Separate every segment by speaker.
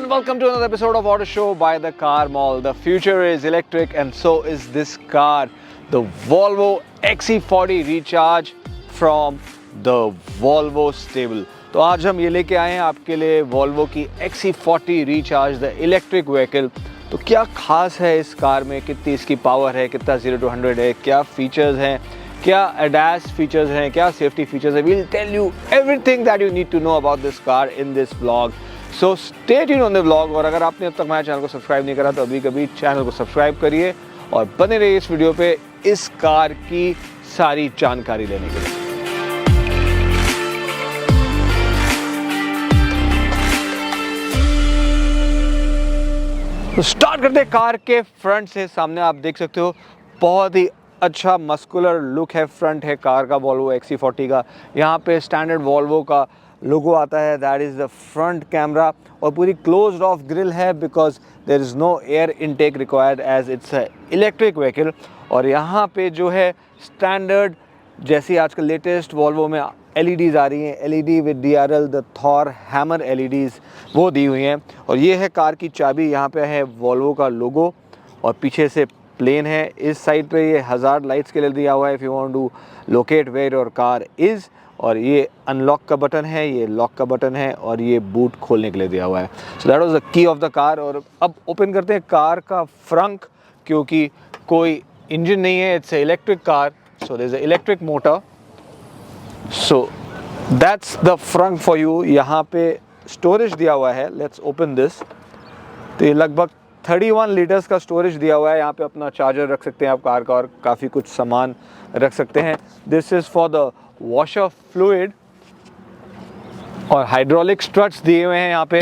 Speaker 1: and welcome to another episode of Auto Show by the Car Mall. The future is electric and so is this car, the Volvo XC40 Recharge from the Volvo stable. तो आज हम ये लेके आए हैं आपके लिए Volvo की XC40 Recharge, the electric vehicle. तो क्या खास है इस कार में, कितनी इसकी पावर है, कितना 0 to 100 है, क्या फीचर्स हैं, क्या ADAS फीचर्स हैं, क्या सेफ्टी फीचर्स हैं. We'll tell you everything that you need to know about this car in this vlog. So stay tuned on the vlog. और अगर आपने अब तक हमारे चैनल को सब्सक्राइब नहीं करा तो अभी कभी चैनल को सब्सक्राइब करिए और बने रहिए इस वीडियो पे इस कार की सारी जानकारी लेने के लिए. तो स्टार्ट करते हैं कार के फ्रंट से. सामने आप देख सकते हो बहुत ही अच्छा मस्कुलर लुक है, फ्रंट है कार का Volvo XC40 का. यहाँ पे स्टैंडर्ड Volvo का लोगो आता है, that is the front camera. और पूरी क्लोज्ड ऑफ ग्रिल है because there is no air intake required as it's electric vehicle. और यहाँ पे जो है स्टैंडर्ड जैसी आजकल लेटेस्ट Volvo में LEDs आ रही हैं, LED with DRL, the Thor hammer LEDs वो दी हुई हैं. और ये है कार की चाबी. यहाँ पे है Volvo का लोगो और पीछे से प्लेन है. इस साइड पे ये हज़ार्ड लाइट्स के लिए दिया हुआ है if you want to locate where your car is. और ये अनलॉक का बटन है, ये लॉक का बटन है और ये बूट खोलने के लिए दिया हुआ है. So that was the key of the car. और अब ओपन करते हैं कार का फ्रंक, क्योंकि कोई इंजन नहीं है, it's electric car, so there is a electric motor. So that's the frunk for you. यहाँ पे स्टोरेज दिया हुआ है. Let's open this. तो ये लगभग 31 लीटर्स का स्टोरेज दिया हुआ है. यहाँ पे अपना चार्जर रख सकते हैं आप कार का और काफ़ी कुछ सामान रख सकते हैं. This is for the washer fluid. और हाइड्रोलिक स्ट्रट्स दिए हुए हैं यहाँ पे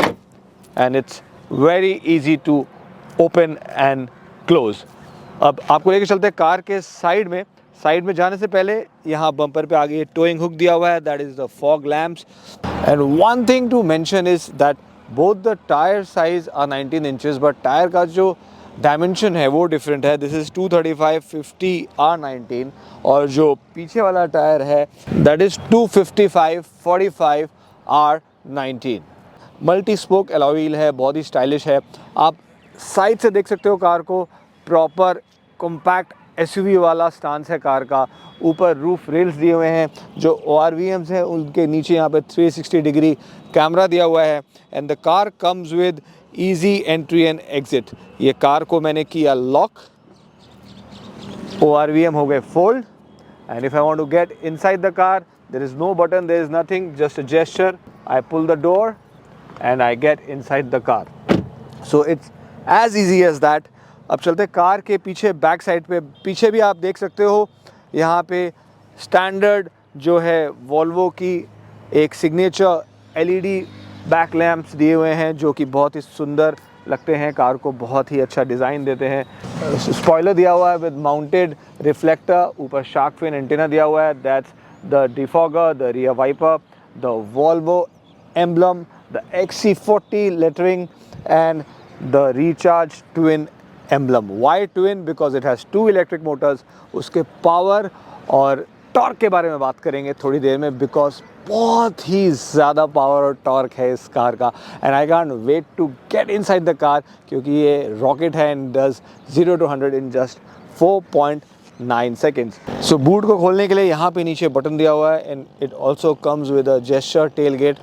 Speaker 1: and it's very easy to open and close. अब आपको लेके चलते हैं कार के साइड में. साइड में जाने से पहले यहाँ बम्पर पे आगे टोइंग हुक दिया हुआ है, that is the fog lamps. And one thing to mention is that both the tyre size are 19 inches, but tyre का जो डायमेंशन है वो डिफरेंट है. दिस इज़ 235 50 R19 और जो पीछे वाला टायर है that is 255 45 R19. Multi spoke alloy wheel है, बहुत ही स्टाइलिश है. आप साइड से देख सकते हो कार को, प्रॉपर कॉम्पैक्ट SUV वाला स्टांस है कार का. ऊपर रूफ रेल्स दिए हुए हैं. जो ORVMs हैं उनके नीचे यहाँ पे 360 डिग्री कैमरा दिया हुआ है. And the car comes with easy entry and exit. ये कार को मैंने किया लॉक, ORVM हो गए fold. And if I want to get inside the car there is no button, there is nothing, just a gesture. I pull the door and I get inside the car. So it's as easy as that. अब चलते car के पीछे, back side पे. पीछे भी आप देख सकते हो यहाँ पे स्टैंडर्ड जो है Volvo की एक सिग्नेचर LED बैक लैम्प्स दिए हुए हैं जो कि बहुत ही सुंदर लगते हैं, कार को बहुत ही अच्छा डिज़ाइन देते हैं. स्पॉइलर दिया हुआ है विद माउंटेड रिफ्लेक्टर. ऊपर शार्क फिन एंटीना दिया हुआ है, that's the defogger, the rear wiper, the Volvo emblem, the XC40 lettering and the Recharge twin emblem. Why twin? Because it has 2 electric motors. उसके power और torque के बारे में बात करेंगे थोड़ी देर में, बिकॉज बहुत ही ज़्यादा पावर और टॉर्क है इस कार का. And I can't wait to get inside the car, क्योंकि ये रॉकेट है and does 0 to 100 in just 4.9 seconds. So boot को खोलने के लिए यहाँ पे नीचे बटन दिया हुआ है and it also comes with a gesture tailgate.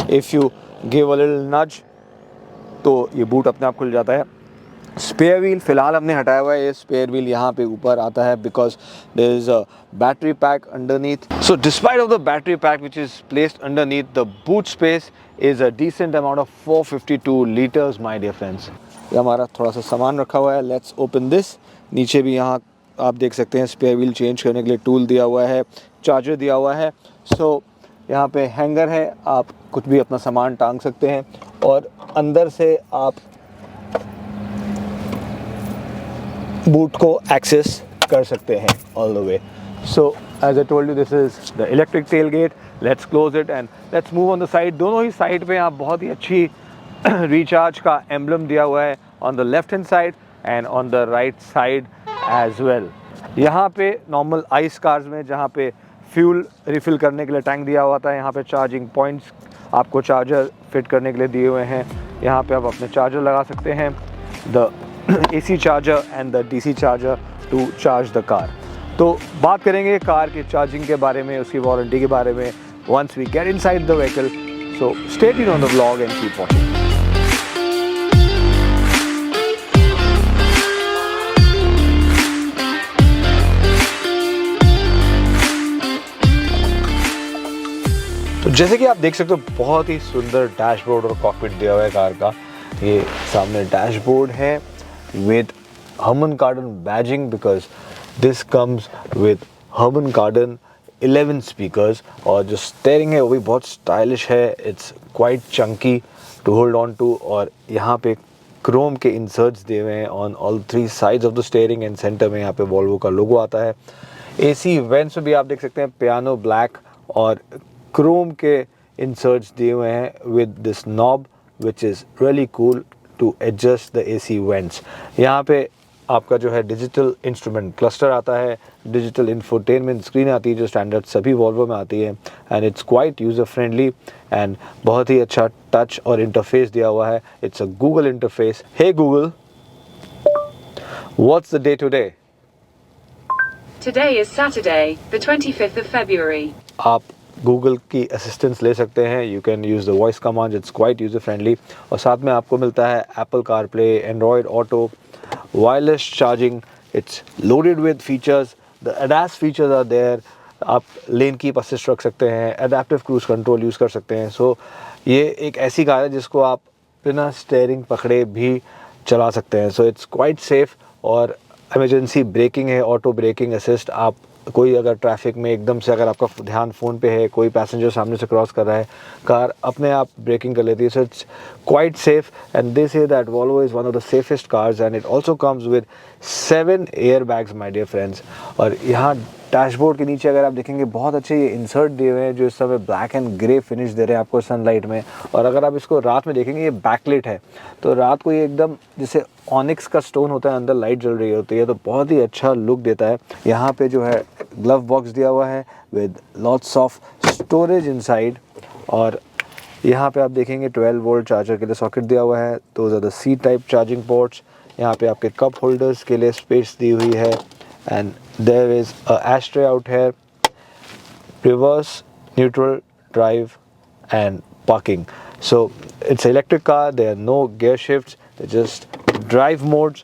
Speaker 1: If you give a little nudge तो ये बूट अपने आप खुल जाता है. स्पेयर व्हील फ़िलहाल हमने हटाया हुआ है. ये स्पेयर व्हील यहाँ पे ऊपर आता है because there is a battery pack underneath. So despite of the battery pack which is placed underneath, the boot space is a decent amount of 452 litres my dear friends. ये हमारा थोड़ा सा सामान रखा हुआ है. Let's open this. नीचे भी यहाँ आप देख सकते हैं स्पेयर व्हील चेंज करने के लिए टूल दिया हुआ है, चार्जर दिया हुआ है. सो यहाँ पे हैंगर है, आप कुछ भी अपना सामान टांग सकते हैं. और अंदर से आप बूट को एक्सेस कर सकते हैं all the way. So as I told you this is the electric tailgate. Let's close it and let's move on the side. दोनों ही साइड पे आप बहुत ही अच्छी रिचार्ज का एम्बलम दिया हुआ है on the left hand side and on the right side as well. यहाँ पे नॉर्मल आइस कार्स में जहाँ पे फ्यूल रिफ़िल करने के लिए टैंक दिया हुआ था, यहाँ पे चार्जिंग पॉइंट्स आपको चार्जर फिट करने के लिए दिए हुए हैं. यहाँ पे आप अपने चार्जर लगा सकते हैं, the AC charger and the DC charger to charge the car. तो बात करेंगे कार की चार्जिंग के बारे में, उसकी वारंटी के बारे में once we get inside the vehicle. So stay tuned on the vlog and keep watching. तो जैसे कि आप देख सकते हो बहुत ही सुंदर डैशबोर्ड और कॉकपिट दिया हुआ है कार का। ये सामने डैशबोर्ड है with Harman Kardon badging, because this comes with Harman Kardon 11 speakers. और जो स्टीयरिंग है वो भी बहुत स्टाइलिश है, it's quite chunky to hold on to. और यहाँ पे क्रोम के इंसर्ट्स दिए हुए हैं on all 3 sides of the steering and centre में यहाँ पे वॉल्वो का लोगो आता है। AC वेंट्स में भी आप देख सकते हैं पियानो ब्लैक और क्रोम के इंसर्ट्स दिए हुए हैं with this knob which is really cool to adjust the AC vents. यहाँ पे आपका जो है डिजिटल इंस्ट्रूमेंट क्लस्टर आता है, डिजिटल इंफोटेनमेंट स्क्रीन आती है जो स्टैंडर्ड सभी वॉल्वो में आती है, and it's quite user friendly and बहुत ही अच्छा टच और इंटरफेस दिया हुआ है। It's a Google interface. Hey Google, what's the day today?
Speaker 2: Today is Saturday, the 25th of February.
Speaker 1: आप गूगल की असिस्टेंस ले सकते हैं, you can use the voice command, it's quite user friendly. और साथ में आपको मिलता है Apple CarPlay, Android Auto, wireless charging, it's loaded with features, the ADAS features are there. आप लेन कीप असिस्ट रख सकते हैं, एडेप्टिव क्रूज कंट्रोल यूज़ कर सकते हैं। सो ये एक ऐसी कार है जिसको आप बिना स्टीयरिंग पकड़े भी चला सकते हैं। सो इट्स क्वाइट सेफ। और इमरजेंसी ब्रेकिंग है, ऑटो ब्रेकिंग असिस्ट। आप कोई अगर ट्रैफिक में एकदम से अगर आपका ध्यान फ़ोन पे है, कोई पैसेंजर सामने से क्रॉस कर रहा है, कार अपने आप ब्रेकिंग कर लेती है। So it's quite safe and they say that Volvo is one of the safest cars and it also comes with 7 airbags my dear friends. और यहाँ डैशबोर्ड के नीचे अगर आप देखेंगे बहुत अच्छे ये इंसर्ट दिए हुए हैं जो इस समय ब्लैक एंड ग्रे फिनिश दे रहे हैं आपको सनलाइट में। और अगर आप इसको रात में देखेंगे, ये बैकलाइट है, तो रात को ये एकदम जैसे ऑनिक्स का स्टोन होता है, अंदर लाइट जल रही होती है, तो बहुत ही अच्छा लुक देता है। यहाँ पे जो है ग्लव बॉक्स दिया हुआ है with lots of storage inside. और यहाँ पे आप देखेंगे 12 वोल्ट चार्जर के लिए सॉकेट दिया हुआ है। Those are the C type charging ports. यहाँ पे आपके कप होल्डर्स के लिए स्पेस दी हुई है and there is a ashtray out here, reverse, neutral, drive and parking. So it's electric car, there are no gear shifts, just drive modes.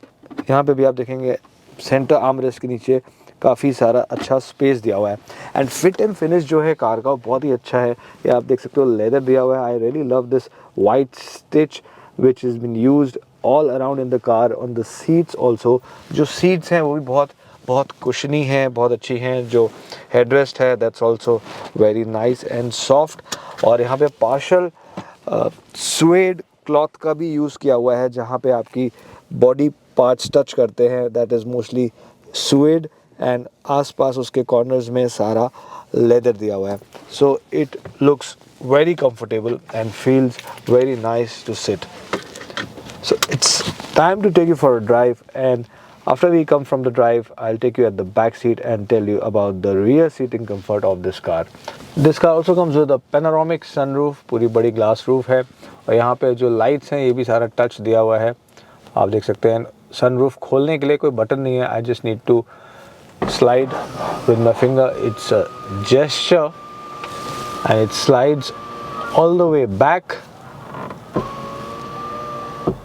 Speaker 1: यहाँ पे भी आप देखेंगे सेंटर आर्मरेस्ट के नीचे काफ़ी सारा अच्छा स्पेस दिया हुआ है एंड फिट एंड फिनिश जो है कार का बहुत ही अच्छा है। ये आप देख सकते हो लेदर दिया हुआ है। I really love this white stitch which is been used all around in the car on the seats also. जो सीट्स हैं वो भी बहुत कुशनी हैं, बहुत अच्छी हैं। जो हेडरेस्ट है that's also very nice and soft. और यहाँ पे पार्शल स्वेड क्लॉथ का भी यूज़ किया हुआ है जहाँ पे आपकी बॉडी पार्ट्स टच करते हैं, that is mostly suede and आसपास उसके कॉर्नर्स में सारा लेदर दिया हुआ है। So it looks very comfortable and feels very nice to sit. So it's time to take you for a drive, and after we come from the drive, I'll take you at the back seat and tell you about the rear seating comfort of this car. This car also comes with a panoramic sunroof, पूरी बड़ी glass roof है। और यहाँ पे जो lights हैं ये भी सारा टच दिया हुआ है, आप देख सकते हैं। सनरूफ खोलने के लिए कोई बटन नहीं है, I just need to slide with my finger. It's a gesture and it slides all the way back.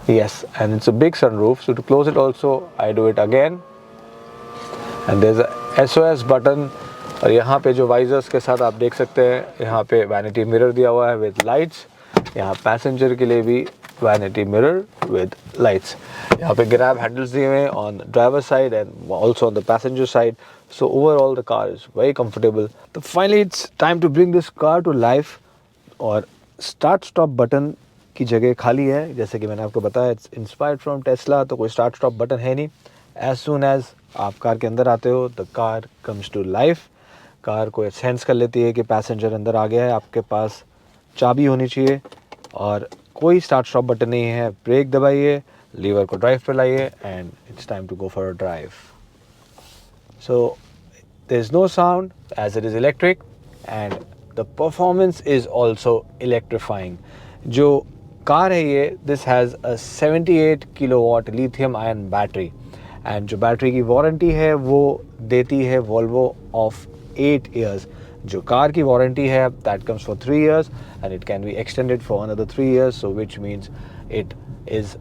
Speaker 1: Yes, and it's a big sunroof, so to close it also I do it again. And there's a SOS button. और यहाँ पे जो visors के साथ आप देख सकते हैं, यहाँ पे वैनिटी मिरर दिया हुआ है विद लाइट्स। यहाँ पैसेंजर के लिए भी वैनिटी मिरर विद लाइट्स। यहाँ पे ग्रैब हैंडल्स दिए हुए हैं on driver side and also on the passenger side. So overall the car is very comfortable. तो finally it's time to bring this car to life. और start stop button की जगह खाली है, जैसे कि मैंने आपको बताया इट्स इंस्पायर्ड फ्रॉम टेस्ला, तो कोई स्टार्ट स्टॉप बटन है नहीं। एज सून एज आप कार के अंदर आते हो the car comes to life. Car को सेंस कर लेती है कि पैसेंजर अंदर आ गया है, आपके पास चाबी होनी चाहिए और कोई स्टार्ट स्टॉप बटन नहीं है। ब्रेक दबाइए, लीवर को ड्राइव पर लाइए and it's time to go for a drive. So there is no sound as it is electric and the performance is also electrifying. जो कार है ये, this has a 78 kilowatt lithium ion battery and जो battery की warranty है वो देती है Volvo of 8 years. जो कार की वारंटी है that comes for 3 years and it can be extended for another 3 years, so which means it is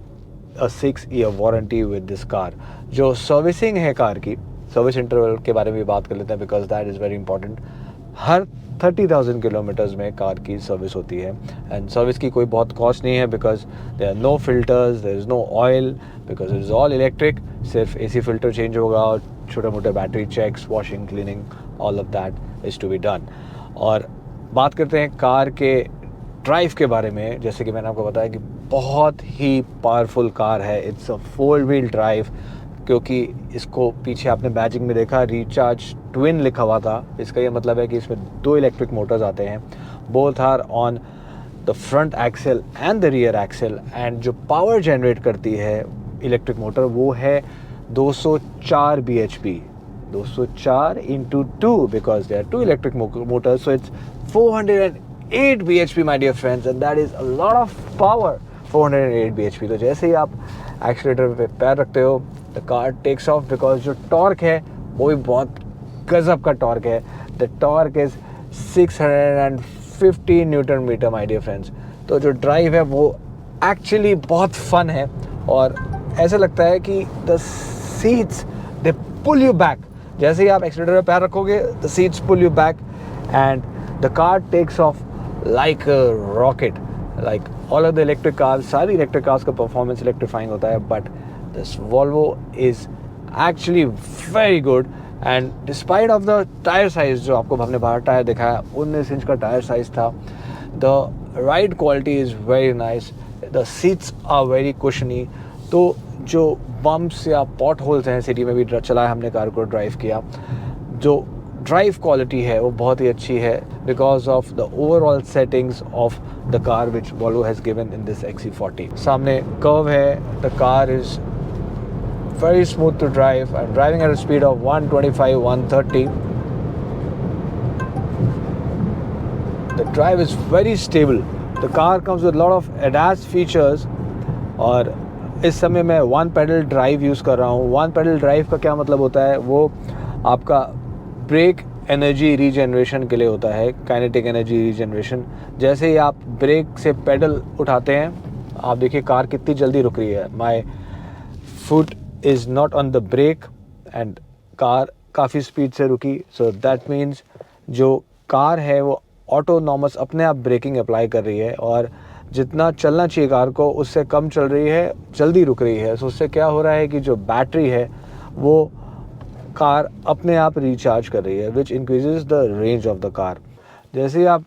Speaker 1: a 6-ईयर वारंटी विद दिस कार। जो सर्विसिंग है कार की, सर्विस इंटरवल के बारे में भी बात कर लेते हैं because that is very important. हर 30,000 किलोमीटर्स में कार की सर्विस होती है एंड सर्विस की कोई बहुत कॉस्ट नहीं है because there are no filters, there is no oil because it is all electric. सिर्फ एसी फिल्टर चेंज होगा और छोटे मोटे battery checks, washing, cleaning, all of that is to be done. और बात करते हैं कार के ड्राइव के बारे में। जैसे कि मैंने आपको बताया कि बहुत ही पावरफुल कार है, इट्स अ 4-व्हील ड्राइव, क्योंकि इसको पीछे आपने बैजिंग में देखा रिचार्ज ट्विन लिखा हुआ था। इसका ये मतलब है कि इसमें 2 इलेक्ट्रिक मोटर्स आते हैं, both are on the front axle and the rear axle and जो पावर जनरेट करती है इलेक्ट्रिक मोटर वो है 204 bhp, 204 into 2 because there are 2 electric motors, so it's 408 bhp my dear friends, and that is a lot of power, 408 bhp। तो जैसे ही आप accelerator पे पैर रखते हो the car takes off because जो टॉर्क है वो भी बहुत गजब का टॉर्क है। The torque is 650 newton metre my dear friends. तो जो ड्राइव है वो एक्चुअली बहुत फन है और ऐसा लगता है कि the seats they pull you back. जैसे ही आप एक्सीलेटर पे पैर रखोगे the seats pull you back and the car takes off like a rocket. Like all of the electric cars, सारी इलेक्ट्रिक कार्स का परफॉर्मेंस इलेक्ट्रीफाइंग होता है, but this Volvo is actually very good and despite of the tyre size, जो आपको हमने बाहर tyre दिखाया 19 inch का टायर साइज था, the ride quality is very nice, the seats are very cushiony. तो जो बम्प्स या पॉट होल्स हैं, सिटी में भी चलाया हमने कार को, ड्राइव किया, जो ड्राइव क्वालिटी है वो बहुत ही अच्छी है because of the overall settings of the car which Volvo has given in this XC40। सामने कर्व है, the car is very smooth to drive. I'm driving at a speed of 125, 130. The drive is very stable. The car comes with a lot of ADAS features और इस समय मैं 1 pedal drive use कर रहा हूँ। 1 pedal drive का क्या मतलब होता है, वो आपका ब्रेक एनर्जी रीजनरेशन के लिए होता है, काइनेटिक एनर्जी रीजनरेशन। जैसे ही आप ब्रेक से पेडल उठाते हैं, आप देखिए कार कितनी जल्दी रुक रही है। My foot is not on the brake and car काफ़ी स्पीड से रुकी। सो दैट मीन्स जो कार है वो ऑटोनॉमस अपने आप ब्रेकिंग अप्लाई कर रही है और जितना चलना चाहिए कार को उससे कम चल रही है, जल्दी रुक रही है। सो उससे क्या हो रहा है कि जो बैटरी है वो कार अपने आप रिचार्ज कर रही है, विच increases the range of the car. जैसे ही आप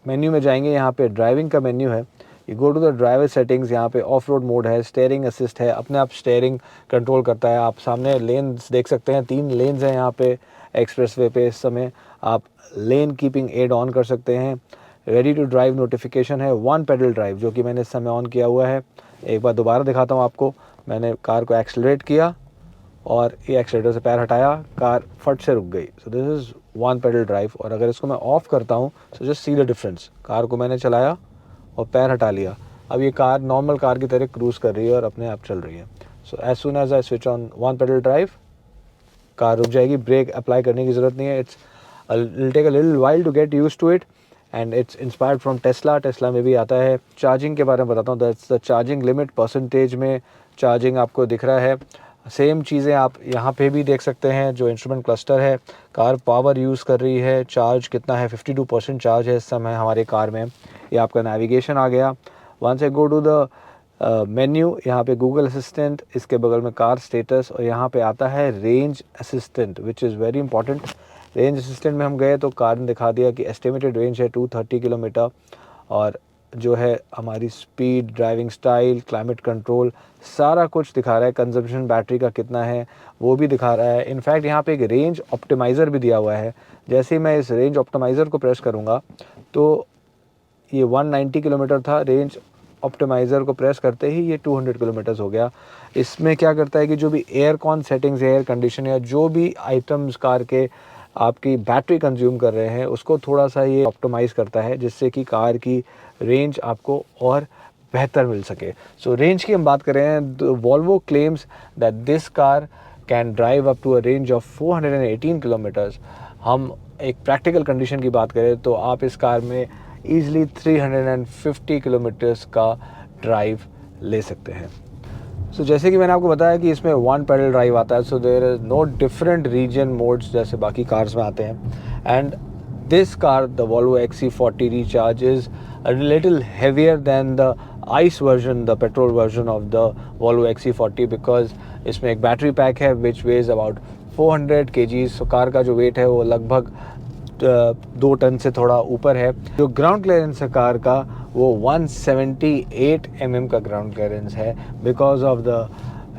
Speaker 1: मेन्यू में जाएंगे, यहाँ पे ड्राइविंग का मेन्यू है, you go to the driver settings, यहाँ पे ऑफ रोड मोड है, स्टेयरिंग असिस्ट है, अपने आप स्टेयरिंग कंट्रोल करता है। आप सामने लेन्स देख सकते हैं, 3 लेन्स हैं यहाँ पे एक्सप्रेसवे पे। इस समय आप लेन कीपिंग एड ऑन कर सकते हैं। रेडी टू ड्राइव नोटिफिकेशन है, 1 pedal ड्राइव जो कि मैंने इस समय ऑन किया हुआ है। एक बार दोबारा दिखाता हूँ आपको। मैंने कार को एक्सेलरेट किया और ये एक्सेलेटर से पैर हटाया, कार फट से रुक गई। So this is 1 pedal drive. और अगर इसको मैं ऑफ़ करता हूँ, so just see the difference. Car को मैंने चलाया और पैर हटा लिया, अब ये कार नॉर्मल कार की तरह क्रूज़ कर रही है और अपने आप चल रही है। So as soon as I switch on 1 pedal drive, car रुक जाएगी, ब्रेक अप्लाई करने की ज़रूरत नहीं है। I'll take a little while to get used to it and it's inspired from Tesla. Tesla में भी आता है। चार्जिंग के बारे में बताता हूँ, that's the charging limit, percentage में चार्जिंग आपको दिख रहा है। सेम चीज़ें आप यहाँ पे भी देख सकते हैं। जो इंस्ट्रूमेंट क्लस्टर है, कार पावर यूज़ कर रही है, चार्ज कितना है, 52% चार्ज है इस समय हमारे कार में। ये आपका नेविगेशन आ गया। Once I go to the menu, यहाँ पे गूगल असिस्टेंट, इसके बगल में कार स्टेटस और यहाँ पे आता है range assistant, which is very important. Range assistant में हम गए तो कार ने दिखा दिया कि एस्टिमेटेड रेंज है 230 किलोमीटर और जो है हमारी speed, driving style, climate control, सारा कुछ दिखा रहा है। कंजम्पशन बैटरी का कितना है वो भी दिखा रहा है। इनफैक्ट यहाँ पे एक रेंज ऑप्टिमाइज़र भी दिया हुआ है। जैसे ही मैं इस रेंज ऑप्टिमाइज़र को प्रेस करूँगा तो ये 190 किलोमीटर था, रेंज ऑप्टिमाइज़र को प्रेस करते ही ये 200 किलोमीटर्स हो गया। इसमें क्या करता है कि जो भी एयर कॉन सेटिंग्स है, एयर कंडीशन या जो भी आइटम्स कार के आपकी बैटरी कंज्यूम कर रहे हैं उसको थोड़ा सा ये ऑप्टिमाइज़ करता है, जिससे कि कार की रेंज आपको और बेहतर मिल सके। सो रेंज की हम बात करें तो Volvo claims that this car can drive up to a range of 418 kilometres. हम एक प्रैक्टिकल कंडीशन की बात करें तो आप इस कार में ईज़िली 350 किलोमीटर्स का ड्राइव ले सकते हैं। सो जैसे कि मैंने आपको बताया कि इसमें वन पैडल ड्राइव आता है, so there is no different regen modes जैसे बाकी कार्स में आते हैं। And this car the Volvo XC40 Recharge इज़ a little heavier than the ICE version, the petrol version of the Volvo XC40 because इसमें एक बैटरी पैक है which weighs about 400 kg। So car का जो wait है वो लगभग 2 ton से थोड़ा ऊपर है। जो ग्राउंड क्लियरेंस है कार का वो 178 mm का ग्राउंड क्लियरेंस है because of the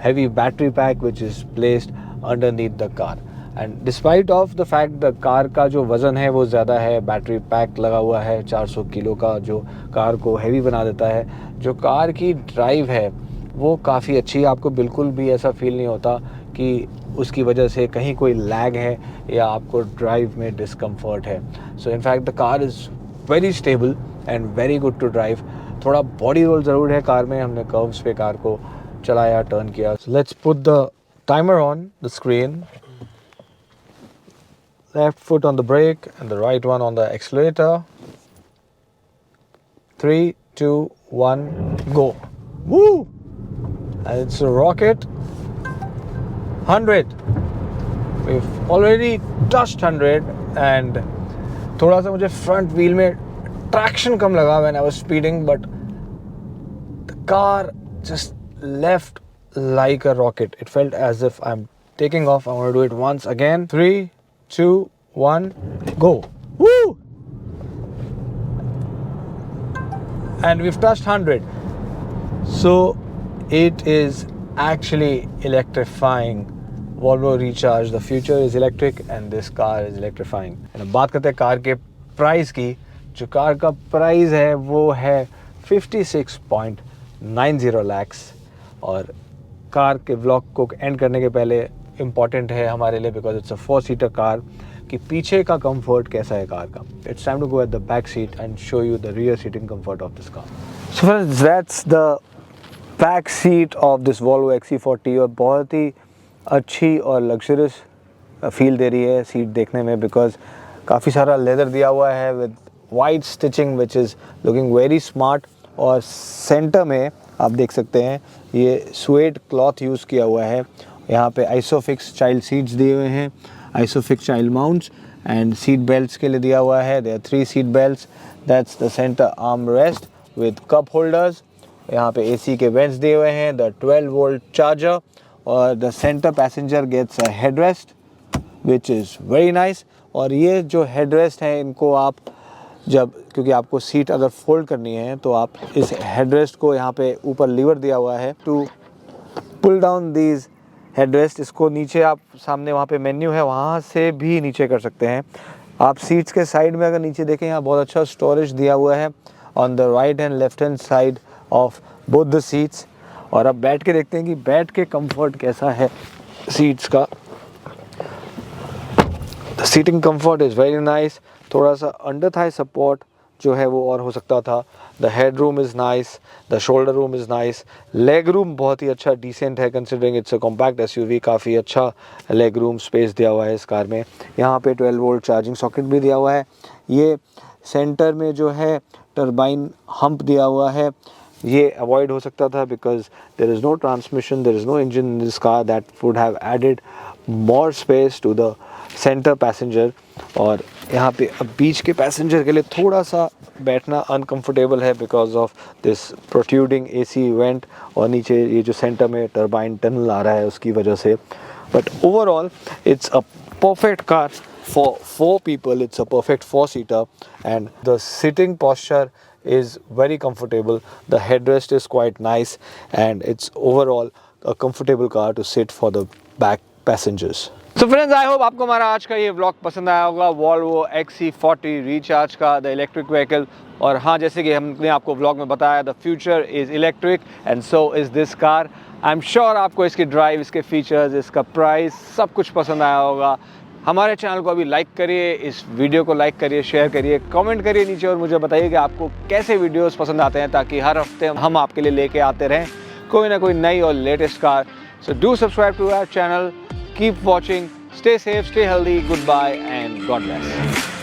Speaker 1: heavy battery pack which is placed underneath the car. And despite of the fact the car का जो वज़न है वो ज़्यादा है, बैटरी पैक लगा हुआ है 400 किलो का जो कार को हैवी बना देता है, जो कार की ड्राइव है वो काफ़ी अच्छी है। आपको बिल्कुल भी ऐसा फील नहीं होता कि उसकी वजह से कहीं कोई लैग है या आपको ड्राइव में डिस्कम्फर्ट है। So in fact the car is very stable and very good to drive. थोड़ा बॉडी रोल ज़रूर है कार में, हमने कर्व्स पे कार को चलाया, टर्न किया। Let's put the timer on the screen. Left foot on the brake and the right one on the accelerator. 3, 2, 1, go. Woo! And it's a rocket. 100. We've already touched 100 and थोड़ा सा मुझे front wheel में traction कम लगा when I was speeding, but the car just left like a rocket. It felt as if I'm taking off. I want to do it once again. 3, 2, 1, go. Woo! And we've touched 100. So it is actually electrifying. Volvo Recharge, the future is electric and this car is electrifying. And अब बात करते हैं car के price की। जो car का price है वो है 56.90 lakhs। और कार के व्लॉग को एंड करने के पहले इम्पॉर्टेंट है हमारे लिए because it's a four seater car कि पीछे का कंफर्ट कैसा है कार का। It's time to go at the back seat and show you the rear seating comfort of this car. So friends that's the back seat of this Volvo XC40 और बहुत ही अच्छी और लग्जरियस फील दे रही है seat देखने में because काफ़ी सारा लेदर दिया हुआ है with white stitching which is looking very smart. और सेंटर में आप देख सकते हैं ये सुएड क्लॉथ यूज़ किया हुआ है। यहाँ पे आइसोफिक्स चाइल्ड सीट्स दिए हुए हैं, isofix child mounts and seat belts के लिए दिया हुआ है। There 3 seat belts. That's the centre arm rest with cup holders. यहाँ पे AC के वेंट्स दिए हुए हैं, द 12 वोल्ट चार्जर और the centre passenger gets a headrest which is very nice. और ये जो हेडरेस्ट है इनको आप जब क्योंकि आपको सीट अगर फोल्ड करनी है तो आप इस हेडरेस्ट को यहाँ पे ऊपर लीवर दिया हुआ है to pull down these headrest. इसको नीचे आप सामने वहाँ पे मेन्यू है वहाँ से भी नीचे कर सकते हैं। आप सीट्स के साइड में अगर नीचे देखें यहाँ बहुत अच्छा स्टोरेज दिया हुआ है on the right and left hand side of both the seats. और अब बैठ के देखते हैं कि बैठ के कंफर्ट कैसा है सीट्स का। The seating comfort is very nice. थोड़ा सा अंडर थाई सपोर्ट जो है वो और हो सकता था। The head room is nice, the shoulder room is nice, leg room बहुत ही अच्छा डिसेंट है considering it's a compact SUV। काफ़ी अच्छा लेग रूम स्पेस दिया हुआ है इस कार में। यहाँ पे 12 वोल्ट चार्जिंग सॉकेट भी दिया हुआ है। ये सेंटर में जो है टर्बाइन हम्प दिया हुआ है, ये अवॉइड हो सकता था because there is no transmission, there is no engine in this car that would have added more space to the centre passenger. और यहाँ पे अब बीच के पैसेंजर के लिए थोड़ा सा बैठना अनकंफर्टेबल है because of this protruding AC went और नीचे ये जो सेंटर में टर्बाइन टनल आ रहा है उसकी वजह से। But overall it's a perfect car for 4 people. It's a perfect 4-seater and the sitting posture is very comfortable. The headrest is quite nice and it's overall a comfortable car to sit for the back passengers. So friends, I hope आपको हमारा आज का ये vlog पसंद आया होगा Volvo XC40 Recharge का the electric vehicle. और हाँ, जैसे कि हमने आपको व्लॉग में बताया the future is electric and so is this car. I am sure आपको इसकी ड्राइव, इसके फीचर्स, इसका प्राइस सब कुछ पसंद आया होगा। हमारे चैनल को अभी लाइक करिए, इस वीडियो को लाइक करिए, शेयर करिए, कमेंट करिए नीचे और मुझे बताइए कि आपको कैसे वीडियोस पसंद आते हैं, ताकि हर हफ्ते हम आपके लिए लेके आते रहें कोई ना कोई नई और latest car. So do subscribe to our channel, keep watching, stay safe, stay healthy, goodbye and God bless.